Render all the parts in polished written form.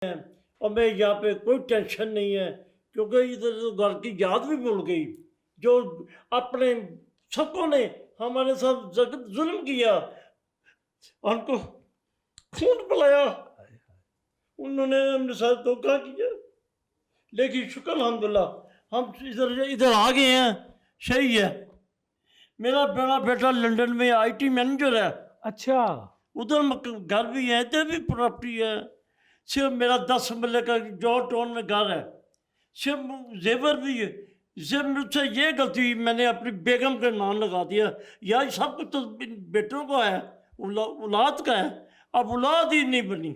और मैं यहाँ पे कोई टेंशन नहीं है, क्योंकि इधर तो घर की याद भी भूल गई। जो अपने सबकों ने हमारे साथ जगत जुल्म किया, उनको खून पिलाया, उन्होंने हमने साथ धोखा किया। लेकिन शुक्र अल्हम्दुलिल्लाह हम इधर इधर आ गए हैं, सही है। मेरा बड़ा बेटा लंदन में आईटी मैनेजर है। अच्छा, उधर घर भी है, इधर भी प्रॉपर्टी है। सिर्फ मेरा 10 मरले का जॉर्ज टाउन में घर है, सिर्फ जेवर भी है। सिर्फ मुझसे ये गलती हुई, मैंने अपनी बेगम का नाम लगा दिया। यार सब कुछ तो बेटों को है, औलाद का है, अब औलाद ही नहीं बनी।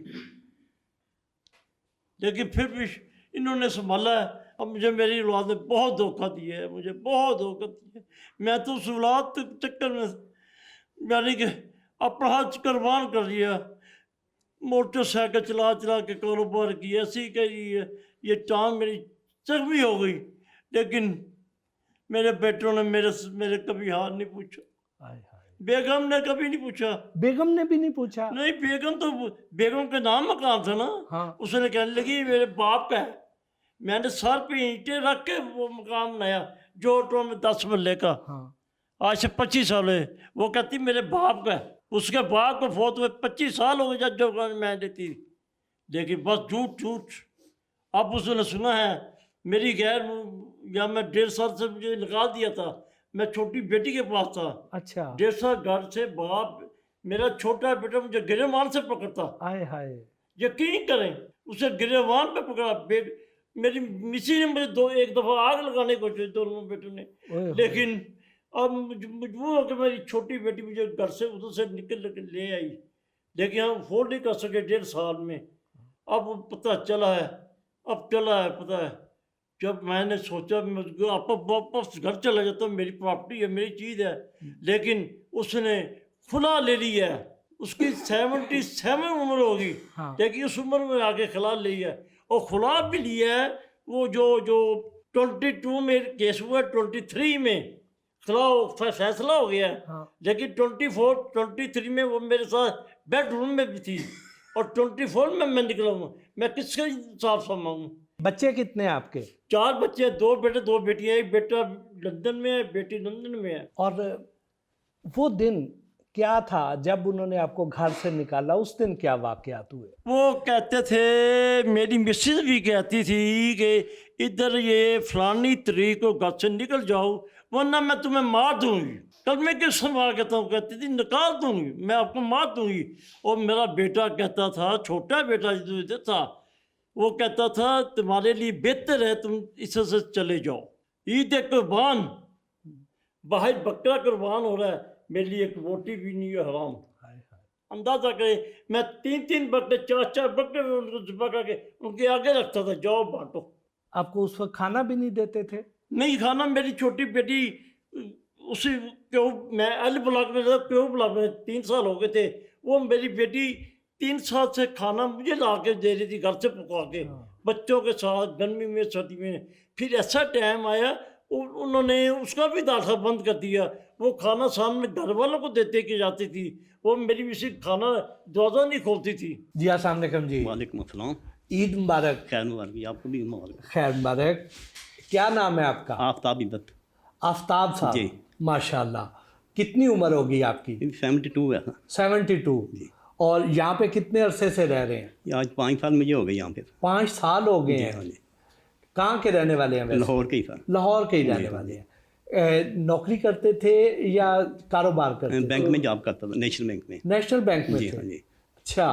लेकिन फिर भी इन्होंने संभाला है। अब मुझे मेरी औलाद ने बहुत धोखा दिया है, मुझे बहुत धोखा दिया है। मैं तो उस औलाद के चक्कर में यानी कि अपना हाथ कुर्बान कर लिया। मोटरसाइकिल चला चला के कारोबार की, ऐसी करी है, ये टांग मेरी जख्मी हो गई। लेकिन मेरे बेटों ने मेरे मेरे कभी हाल नहीं पूछा, बेगम ने कभी नहीं पूछा। बेगम ने भी नहीं पूछा? नहीं, बेगम के नाम मकान था ना। हाँ। उसने कहने लगी मेरे बाप का है। मैंने सर पे ईंटें रख के वो मकान बनाया, जो ऑटो में 10 मरले का। हाँ। आज से 25 साल है। वो कहती मेरे बाप का है। उसके बाप को फोत हुए 25 साल हो गए जब जो मैं देती। लेकिन बस झूठ झूठ। अब उसने सुना है मेरी गैर, या मैं 1.5 साल से मुझे निकाल दिया था। मैं छोटी बेटी के पास था। अच्छा। 1.5 साल घर से बाप, मेरा छोटा बेटा मुझे गिरेवान से पकड़ता। आए हाय। यकीन करें, उसे गिरेवान पे पकड़ा। मेरी मिसी ने मुझे एक दफ़ा आग लगाने को कोशिश, दोनों बेटों ने। लेकिन अब मजबूर होकर मेरी छोटी बेटी मुझे घर से उधर से निकल के ले आई। लेकिन हम अफोर्ड नहीं कर सके 1.5 साल में। अब पता चला है, अब चला है पता है। जब मैंने सोचा मैं आप वापस घर चला जाता, मेरी प्रॉपर्टी है, मेरी चीज़ है। लेकिन उसने खुला ले लिया है। उसकी 77 उम्र होगी। हाँ। लेकिन उस उम्र में आके खिला ली है, और खुला भी लिया है। वो जो 22 में केस हुआ, 23 में खिला फैसला हो गया है। हाँ। लेकिन 23 में वो मेरे साथ बेडरूम में भी थी, और 24 में मैं निकला हूँ। मैं किसका इंसाफ समाऊँ? बच्चे कितने हैं आपके? 4 बच्चे, 2 बेटे 2 बेटियाँ। एक बेटा लंदन में है, बेटी लंदन में है। और वो दिन क्या था जब उन्होंने आपको घर से निकाला? उस दिन क्या वाकयात हुए? वो कहते थे, मेरी मिसेज भी कहती थी कि इधर ये फलानी तरीक को घर से निकल जाओ, वरना मैं तुम्हें मार दूंगी। कल मैं किस मार कहता हूँ, कहती थी निकाल दूंगी, मैं आपको मार दूंगी। और मेरा बेटा कहता था, छोटा बेटा जो था, वो कहता था तुम्हारे लिए बेहतर है तुम इससे से चले जाओ। ईद कुर्बान, बाहर बकरा कुर्बान हो रहा है, मेरे लिए एक रोटी भी नहीं है हराम। अंदाजा करें, मैं 3-3 बकरे, 4-4 बकरे उनको ज़िब्हा करके उनके आगे रखता था, जाओ बांटो। आपको उस वक्त खाना भी नहीं देते थे? नहीं, खाना मेरी छोटी बेटी उसी क्यों, मैं एल ब्लॉक में था, क्यों ब्लॉक में 3 साल हो गए थे। वो मेरी बेटी 3 साल से खाना मुझे ला के दे रही थी, घर से पका के, बच्चों के साथ, गर्मी में सर्दी में। फिर ऐसा टाइम आया, उन्होंने उसका भी दाखा बंद कर दिया। वो खाना सामने घर वालों को देते की जाती थी, वो मेरी मिसी खाना दरवाजा नहीं खोलती थी। जी अस्सलाम वालेकुम जी। वालेकुम अस्सलाम। ईद मुबारक। खैर मुबारक, आपको भी मुबारक। खैर मुबारक। क्या नाम है आपका? आफ्ताब इद्दत। आफ्ताब साहब जी। माशाल्लाह। कितनी उम्र होगी आपकी? 72 है। 72। और यहाँ पे कितने अरसे से रह रहे हैं? आज 5 साल मुझे हो गए यहाँ पे। 5 साल हो गए हैं। हाँ जी। कहाँ के रहने वाले हैं? लाहौर के ही सर। लाहौर के ही रहने वाले हैं। नौकरी करते थे या कारोबार करते थे? बैंक में जॉब करता था, नेशनल बैंक में। नेशनल बैंक में जी थे? हाँ जी। अच्छा।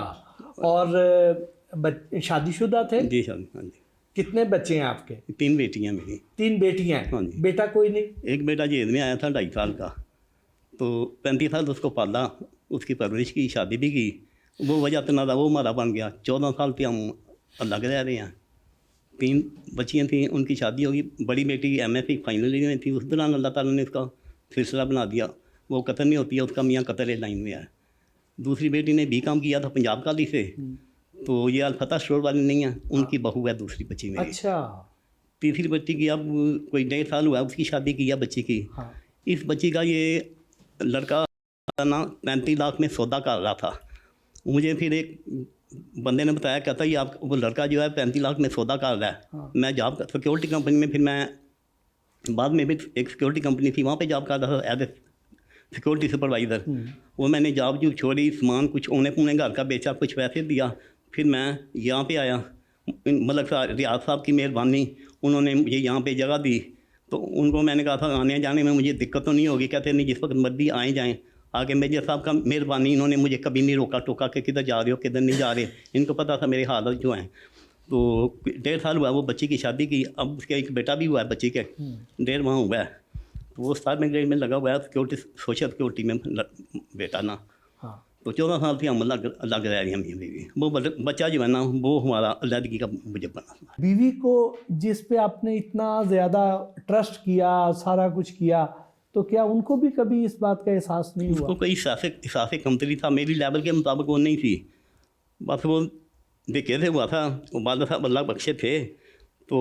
और शादीशुदा थे? जी सर। हाँ जी। कितने बच्चे हैं आपके? 3 बेटियाँ मेरी। 3 बेटियाँ हैं? हाँ जी। बेटा कोई नहीं? एक बेटा जेल में आया था 2.5 साल का, तो 35 साल उसको पाला, उसकी परवरिश की, शादी भी की। वो वजह तो ना था, वो हमारा बन गया। 14 साल पे हम अलग रह रहे हैं। 3 बच्चियाँ थीं, उनकी शादी होगी। बड़ी बेटी MSc फाइनल ईयर में थी, उस दौरान अल्लाह ताला ने उसका सिलसिला बना दिया। वो कतर में होती है, उसका मियाँ कतर लाइन में है। दूसरी बेटी ने BCom किया था पंजाब कॉलेज से, तो ये अलफता स्टोर वाली नहीं है, उनकी बहू है दूसरी बच्ची मेरी। अच्छा। तीसरी बच्ची की अब कोई 1.5 साल हुआ, उसकी शादी की है बच्ची की। हाँ। इस बच्ची का ये लड़का ना 35 लाख में सौदा कर रहा था। मुझे फिर एक बंदे ने बताया, कहता ये आप वो लड़का जो है 35 लाख में सौदा कर रहा है। हाँ। मैं जॉब सिक्योरिटी कंपनी में, फिर मैं बाद में भी एक सिक्योरिटी कंपनी थी वहाँ पे जॉब कर रहा था एज ए सिक्योरिटी सुपरवाइज़र। वो मैंने जॉब जो छोड़ी, सामान कुछ औने पुणे घर का बेचा, कुछ पैसे दिया, फिर मैं यहाँ पे आया। मतलब रियाज साहब की मेहरबानी, उन्होंने मुझे यहाँ पे जगह दी, तो उनको मैंने कहा था आने जाने में मुझे दिक्कत तो नहीं होगी। कहते नहीं, जिस वक्त मर्जी आए जाएँ। आगे मेजर साहब का मेहरबानी, इन्होंने मुझे कभी नहीं रोका टोका कि किधर जा रहे हो किधर नहीं जा रहे। इनको पता था मेरे हालात जो हैं। तो 1.5 साल हुआ वो बच्ची की शादी की, अब उसका एक बेटा भी हुआ है बच्ची के, 1.5 माह हुआ है। तो वो 7 ग्रेड में लगा हुआ है सिक्योरिटी, सोशल सिक्योरिटी में बेटा ना। हाँ। तो 14 साल थी हम अलग रह रही हम बीवी। वो बच्चा जो है ना वो हमारा अलहदगी का मुझे बना। बीवी को जिस पे आपने इतना ज़्यादा ट्रस्ट किया, सारा कुछ किया, तो क्या उनको भी कभी इस बात का एहसास नहीं हुआ? उसको कोई एहसास कमतरी था, मेरी लेवल के मुताबिक वो नहीं थी। बस वो देखे थे हुआ था। वाला साहब अल्लाह बख्शे थे। तो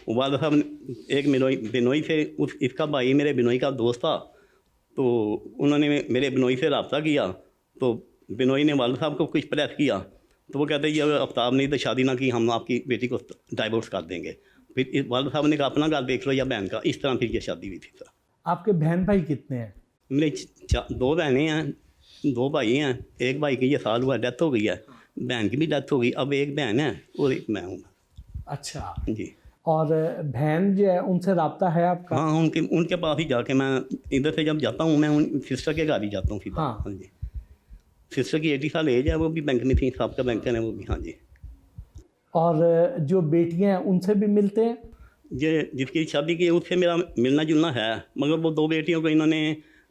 वाला साहब एक बिनोई थे, इसका भाई मेरे बिनोई का दोस्त था। तो उन्होंने मेरे बिनोई से रब्ता किया। तो बिनोई ने वाला साहब को कुछ प्रेस किया, तो वो कहते ये अगर आफ्ताब नहीं तो शादी ना की, हम आपकी बेटी को डाइवोर्स कर देंगे। फिर वाला साहब ने कहा अपना घर देख लो या बहन का। इस तरह फिर ये शादी हुई थी सर। आपके बहन भाई कितने हैं? मेरे 2 बहनें हैं, 2 भाई हैं। एक भाई की ये साल हुआ डेथ हो गई है, बहन की भी डेथ हो गई। अब एक बहन है और एक मैं हूँ। अच्छा। जी। और बहन जो है उनसे रब्ता है आपका? हाँ, उनके पास ही जाके मैं इधर से जब जाता हूँ मैं उन सिस्टर के घर ही जाता हूँ सीधा। हाँ। हाँ जी। सिस्टर की 80 साल एज है, वो भी बैंक में थी, सबका बैंक है वो भी। हाँ जी। और जो बेटियां हैं उनसे भी मिलते हैं? ये जिसकी शादी की उससे मेरा मिलना जुलना है, मगर वो 2 बेटियों को इन्होंने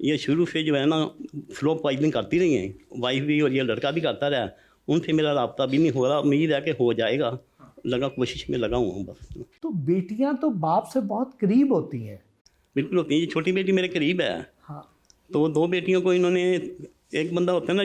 ये शुरू से जो है ना स्लो पॉइजनिंग करती रही हैं, वाइफ भी और ये लड़का भी करता रहा। उनसे मेरा रब्ता भी नहीं हो रहा, उम्मीद है कि हो जाएगा। लगा कोशिश में लगा हुआ हूँ बस। तो बेटियां तो बाप से बहुत करीब होती हैं। बिल्कुल होती है। ये छोटी बेटी मेरे करीब है। हाँ। तो 2 बेटियों को इन्होंने, एक बंदा होता है ना,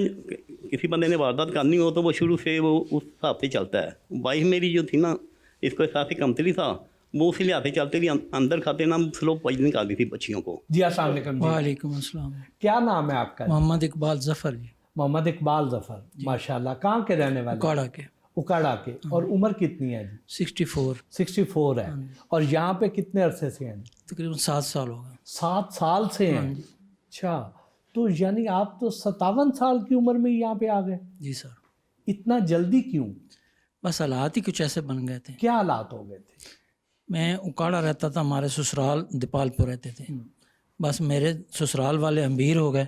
किसी बंदे ने वारदात करनी हो तो वो शुरू से वो उस हिसाब से चलता है। वाइफ मेरी जो थी ना, इसको एहसास कमतरी था, वो उसी लिहाज से चलती थी। अंदर खाते ना स्लो पॉइजनिंग कर दी थी बच्चियों को। जी अस्सलाम वालेकुम जी। वालेकुम अस्सलाम। क्या नाम है आपका? मोहम्मद इकबाल जफ़र जी, मोहम्मद इकबाल जफर। माशाल्लाह। कहाँ के रहने वाले? उकाड़ा के। उकाड़ा के। और उम्र कितनी है जी? 64, 64 है। और यहाँ पे कितने अरसे से हैं? तकरीबन 7 साल हो गए। 7 साल से हैं। अच्छा, तो यानी आप तो 57 साल की उम्र में यहाँ पे आ गए। जी सर। इतना जल्दी क्यों? बस हालात ही कुछ ऐसे बन गए थे। क्या हालात हो गए थे? मैं उकाड़ा रहता था, हमारे ससुराल दीपालपुर रहते थे। बस मेरे ससुराल वाले अमीर हो गए।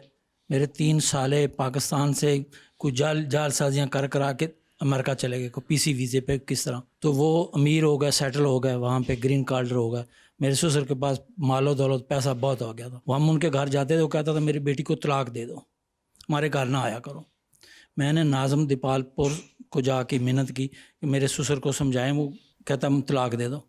मेरे 3 साले पाकिस्तान से कुछ जाल साजियाँ कर करा के अमेरिका चले गए, को पीसी वीज़े पे किस तरह। तो वो अमीर हो गए, सेटल हो गए, वहाँ पे ग्रीन कार्ड हो गए। मेरे ससुर के पास मालो दौलत पैसा बहुत हो गया था। वो हम उनके घर जाते थे, वो कहता था मेरी बेटी को तलाक दे दो, हमारे घर ना आया करो। मैंने नाज़म दीपालपुर को जाके मिन्नत की कि मेरे ससुर को समझाएं। वो कहता हम तलाक दे दो।